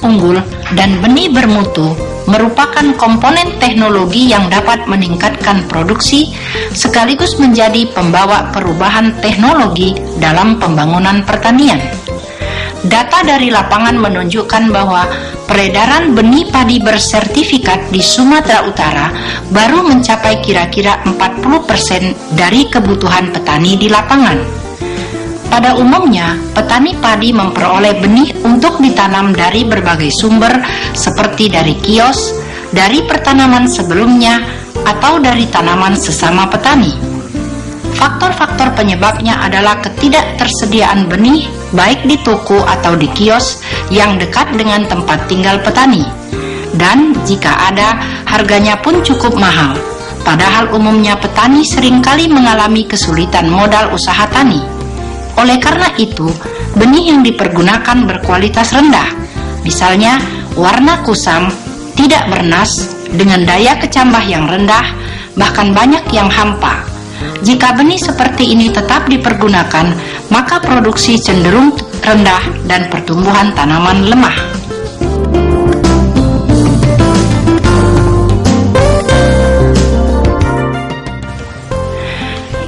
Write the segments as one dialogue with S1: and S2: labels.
S1: unggul dan benih bermutu merupakan komponen teknologi yang dapat meningkatkan produksi sekaligus menjadi pembawa perubahan teknologi dalam pembangunan pertanian. Data dari lapangan menunjukkan bahwa peredaran benih padi bersertifikat di Sumatera Utara baru mencapai kira-kira 40% dari kebutuhan petani di lapangan. Pada umumnya, petani padi memperoleh benih untuk ditanam dari berbagai sumber seperti dari kios, dari pertanaman sebelumnya, atau dari tanaman sesama petani. Faktor-faktor penyebabnya adalah ketidaktersediaan benih baik di toko atau di kios yang dekat dengan tempat tinggal petani. Dan jika ada, harganya pun cukup mahal. Padahal umumnya petani seringkali mengalami kesulitan modal usaha tani. Oleh karena itu, benih yang dipergunakan berkualitas rendah, misalnya warna kusam, tidak bernas, dengan daya kecambah yang rendah, bahkan banyak yang hampa. Jika benih seperti ini tetap dipergunakan, maka produksi cenderung rendah dan pertumbuhan tanaman lemah.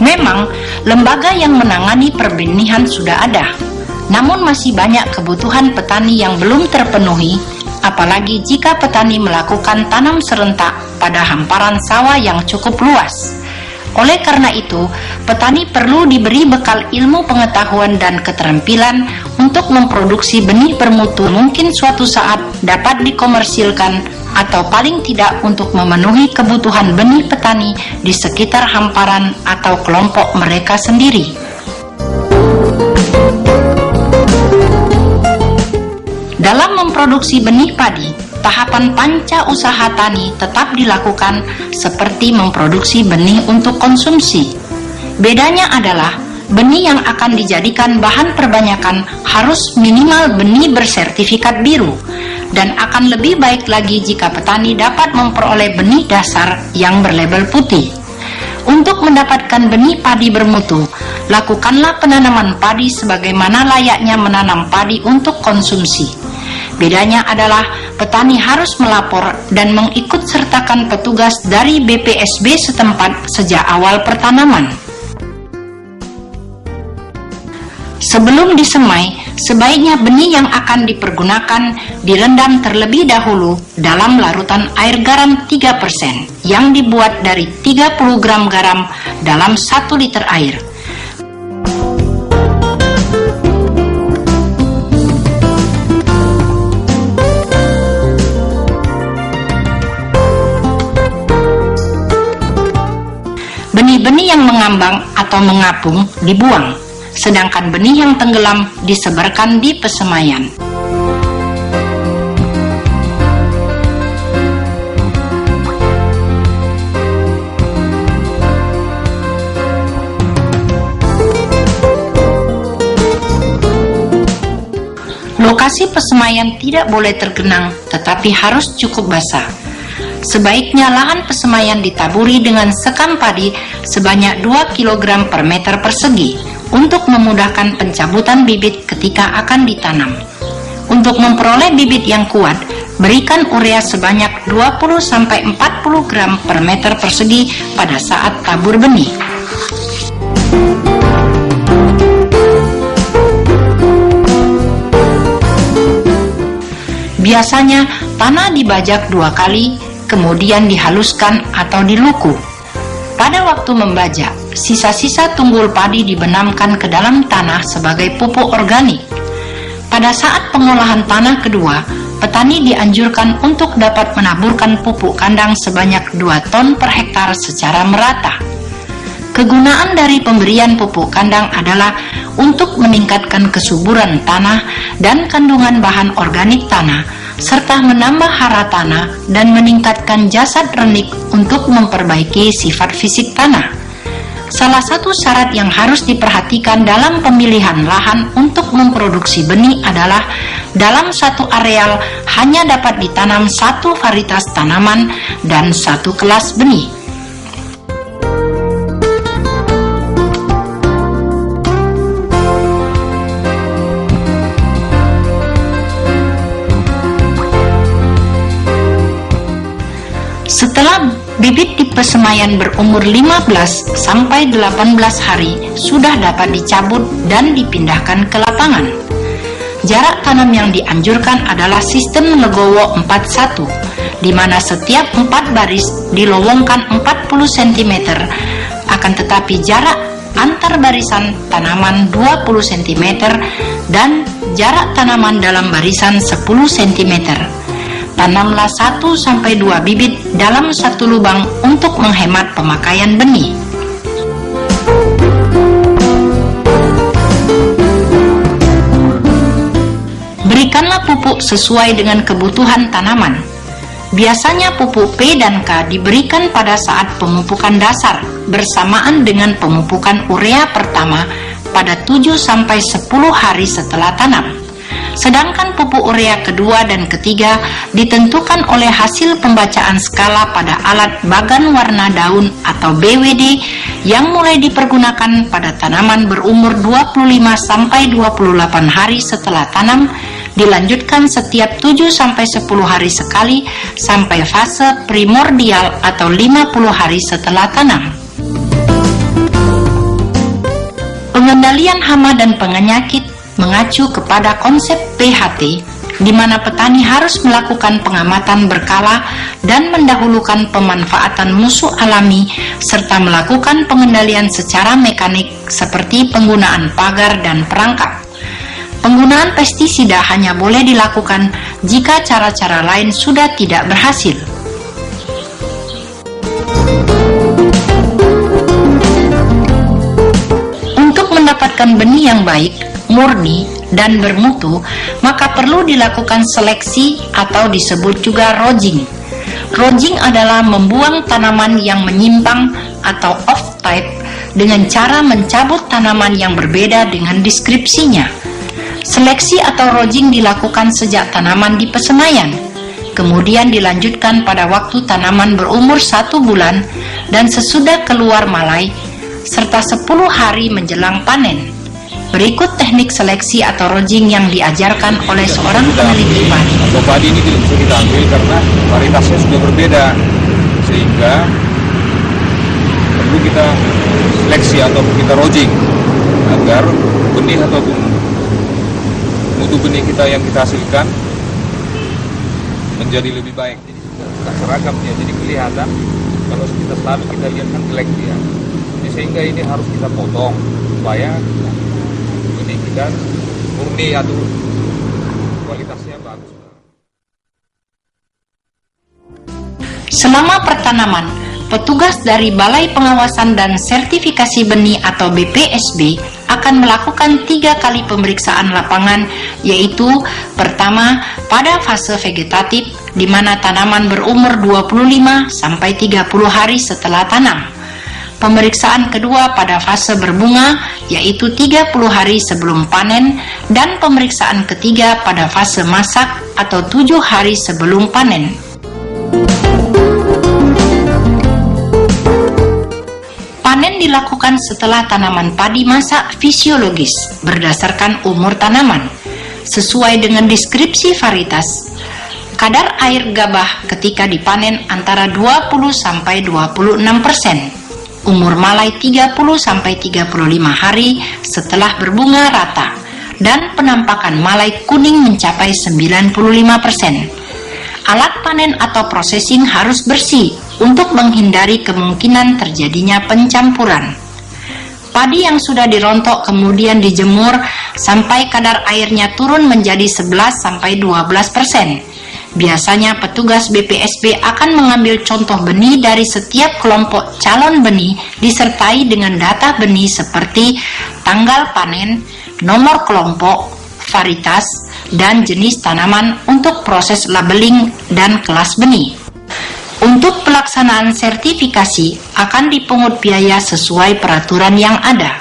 S1: Memang, lembaga yang menangani perbenihan sudah ada, namun masih banyak kebutuhan petani yang belum terpenuhi, apalagi jika petani melakukan tanam serentak pada hamparan sawah yang cukup luas. Oleh karena itu, petani perlu diberi bekal ilmu pengetahuan dan keterampilan untuk memproduksi benih bermutu mungkin suatu saat dapat dikomersilkan atau paling tidak untuk memenuhi kebutuhan benih petani di sekitar hamparan atau kelompok mereka sendiri. Dalam memproduksi benih padi, tahapan panca usaha tani tetap dilakukan seperti memproduksi benih untuk konsumsi. Bedanya adalah benih yang akan dijadikan bahan perbanyakan harus minimal benih bersertifikat biru, dan akan lebih baik lagi jika petani dapat memperoleh benih dasar yang berlabel putih. Untuk mendapatkan benih padi bermutu, lakukanlah penanaman padi sebagaimana layaknya menanam padi untuk konsumsi. Bedanya adalah petani harus melapor dan mengikut sertakan petugas dari BPSB setempat sejak awal pertanaman. Sebelum disemai, sebaiknya benih yang akan dipergunakan direndam terlebih dahulu dalam larutan air garam 3% yang dibuat dari 30 gram garam dalam 1 liter air. Benih-benih yang mengambang atau mengapung dibuang, sedangkan benih yang tenggelam disebarkan di pesemaian. Lokasi pesemaian tidak boleh tergenang, tetapi harus cukup basah. Sebaiknya lahan pesemaian ditaburi dengan sekam padi sebanyak 2 kg per meter persegi untuk memudahkan pencabutan bibit ketika akan ditanam. Untuk memperoleh bibit yang kuat, berikan urea sebanyak 20-40 gram per meter persegi pada saat tabur benih. Biasanya tanah dibajak 2 kali, kemudian dihaluskan atau diluku. Pada waktu membajak, sisa-sisa tunggul padi dibenamkan ke dalam tanah sebagai pupuk organik. Pada saat pengolahan tanah kedua, petani dianjurkan untuk dapat menaburkan pupuk kandang sebanyak 2 ton per hektar secara merata. Kegunaan dari pemberian pupuk kandang adalah untuk meningkatkan kesuburan tanah dan kandungan bahan organik tanah, serta menambah hara tanah dan meningkatkan jasad renik untuk memperbaiki sifat fisik tanah. Salah satu syarat yang harus diperhatikan dalam pemilihan lahan untuk memproduksi benih adalah dalam satu areal hanya dapat ditanam 1 varietas tanaman dan 1 kelas benih. Setelah bibit di pesemayan berumur 15 sampai 18 hari sudah dapat dicabut dan dipindahkan ke lapangan. Jarak tanam yang dianjurkan adalah sistem legowo 41, di mana setiap 4 baris dilowongkan 40 cm, akan tetapi jarak antar barisan tanaman 20 cm dan jarak tanaman dalam barisan 10 cm. Tanamlah 1-2 bibit dalam satu lubang untuk menghemat pemakaian benih. Berikanlah pupuk sesuai dengan kebutuhan tanaman. Biasanya pupuk P dan K diberikan pada saat pemupukan dasar bersamaan dengan pemupukan urea pertama pada 7-10 hari setelah tanam. Sedangkan pupuk urea kedua dan ketiga ditentukan oleh hasil pembacaan skala pada alat bagan warna daun atau BWD yang mulai dipergunakan pada tanaman berumur 25-28 hari setelah tanam, dilanjutkan setiap 7-10 hari sekali sampai fase primordial atau 50 hari setelah tanam. Pengendalian hama dan penyakit mengacu kepada konsep PHT, di mana petani harus melakukan pengamatan berkala dan mendahulukan pemanfaatan musuh alami serta melakukan pengendalian secara mekanik seperti penggunaan pagar dan perangkap. Penggunaan pestisida hanya boleh dilakukan jika cara-cara lain sudah tidak berhasil. Untuk mendapatkan benih yang baik, murni, dan bermutu, maka perlu dilakukan seleksi atau disebut juga rodging. Rodging adalah membuang tanaman yang menyimpang atau off-type dengan cara mencabut tanaman yang berbeda dengan deskripsinya. Seleksi atau rodging dilakukan sejak tanaman di pesemayan, kemudian dilanjutkan pada waktu tanaman berumur 1 bulan dan sesudah keluar malai, serta 10 hari menjelang panen. Berikut teknik seleksi atau rodging yang diajarkan oleh seorang peneliti padi.
S2: Atau padi ini tidak bisa kita ambil karena varietasnya sudah berbeda, sehingga perlu kita seleksi atau kita rodging agar benih ataupun mutu benih kita yang kita hasilkan menjadi lebih baik. Jadi tidak seragam ya, jadi kelihatan kalau kita selalu kita lihat kan jelek dia. Sehingga ini harus kita potong supaya kita murni atau kualitasnya bagus.
S1: Selama pertanaman, petugas dari Balai Pengawasan dan Sertifikasi Benih atau BPSB akan melakukan 3 kali pemeriksaan lapangan, yaitu pertama pada fase vegetatif di mana tanaman berumur 25-30 hari setelah tanam. Pemeriksaan kedua pada fase berbunga, yaitu 30 hari sebelum panen, dan pemeriksaan ketiga pada fase masak atau 7 hari sebelum panen. Panen dilakukan setelah tanaman padi masak fisiologis berdasarkan umur tanaman. Sesuai dengan deskripsi varietas, kadar air gabah ketika dipanen antara 20-26%. Umur malai 30-35 hari setelah berbunga rata, dan penampakan malai kuning mencapai 95%. Alat panen atau processing harus bersih untuk menghindari kemungkinan terjadinya pencampuran. Padi yang sudah dirontok kemudian dijemur sampai kadar airnya turun menjadi 11-12%. Biasanya petugas BPSB akan mengambil contoh benih dari setiap kelompok calon benih disertai dengan data benih seperti tanggal panen, nomor kelompok, varietas, dan jenis tanaman untuk proses labeling dan kelas benih. Untuk pelaksanaan sertifikasi akan dipungut biaya sesuai peraturan yang ada.